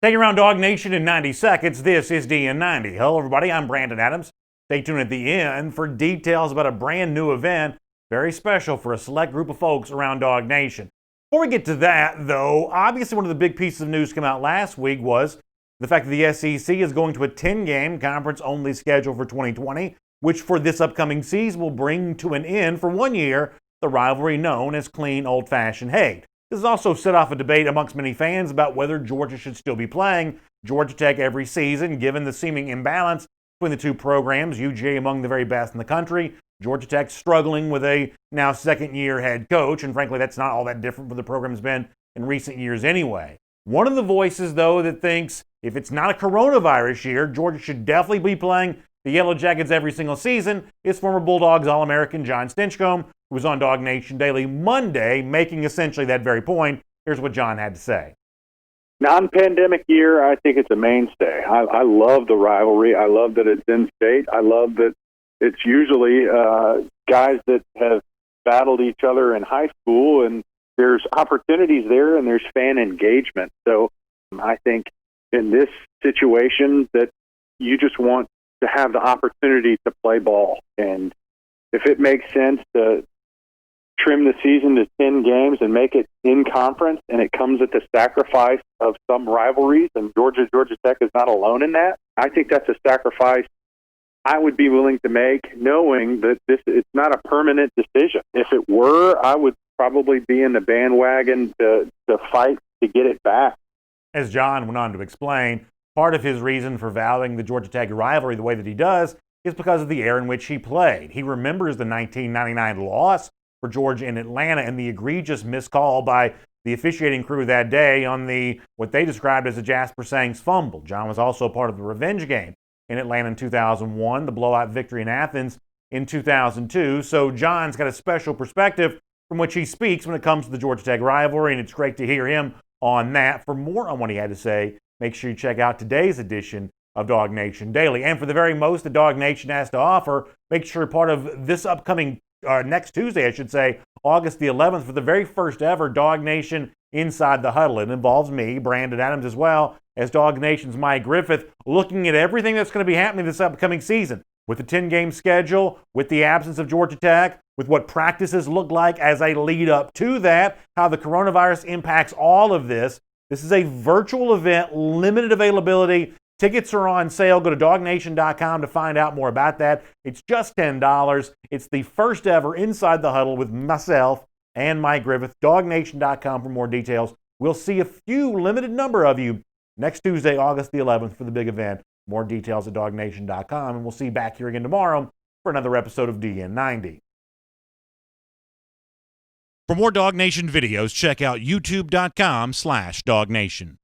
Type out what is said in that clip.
Taking around Dog Nation in 90 seconds, this is DN90. Hello, everybody. I'm Brandon Adams. Stay tuned at the end for details about a brand new event, very special for a select group of folks around Dog Nation. Before we get to that, though, obviously one of the big pieces of news come out last week was the fact that the SEC is going to a 10-game conference-only schedule for 2020, which for this upcoming season will bring to an end for 1 year the rivalry known as clean, old-fashioned hate. This has also set off a debate amongst many fans about whether Georgia should still be playing Georgia Tech every season, given the seeming imbalance between the two programs. UGA among the very best in the country, Georgia Tech struggling with a now second-year head coach, and frankly, that's not all that different from the program's been in recent years anyway. One of the voices, though, that thinks if it's not a coronavirus year, Georgia should definitely be playing the Yellow Jackets every single season is former Bulldogs All-American John Stinchcombe, who was on Dog Nation Daily Monday, making essentially that very point. Here's what John had to say. Non-pandemic year, I think it's a mainstay. I love the rivalry. I love that it's in-state. I love that it's usually guys that have battled each other in high school, and there's opportunities there, and there's fan engagement. So I think in this situation that you just want to have the opportunity to play ball. And if it makes sense to trim the season to 10 games and make it in conference, and it comes at the sacrifice of some rivalries, and Georgia Tech is not alone in that, I think that's a sacrifice I would be willing to make, knowing that it's not a permanent decision. If it were, I would probably be in the bandwagon to fight to get it back. As John went on to explain, part of his reason for valuing the Georgia Tech rivalry the way that he does is because of the era in which he played. He remembers the 1999 loss for Georgia in Atlanta and the egregious miscall by the officiating crew that day on what they described as a Jasper Sangs fumble. John was also part of the revenge game in Atlanta in 2001, the blowout victory in Athens in 2002. So John's got a special perspective from which he speaks when it comes to the Georgia Tech rivalry, and it's great to hear him on that. For more on what he had to say, make sure you check out today's edition of Dog Nation Daily. And for the very most that Dog Nation has to offer, make sure you're part of this upcoming, next Tuesday, I should say, August the 11th, for the very first ever Dog Nation Inside the Huddle. It involves me, Brandon Adams, as well as Dog Nation's Mike Griffith, looking at everything that's going to be happening this upcoming season, with the 10-game schedule, with the absence of Georgia Tech, with what practices look like as a lead up to that, how the coronavirus impacts all of this. This is a virtual event, limited availability. Tickets are on sale. Go to dognation.com to find out more about that. It's just $10. It's the first ever Inside the Huddle with myself and Mike Griffith. Dognation.com for more details. We'll see a few limited number of you next Tuesday, August the 11th, for the big event. More details at dognation.com, and we'll see you back here again tomorrow for another episode of DN90. For more Dog Nation videos, check out youtube.com/DogNation.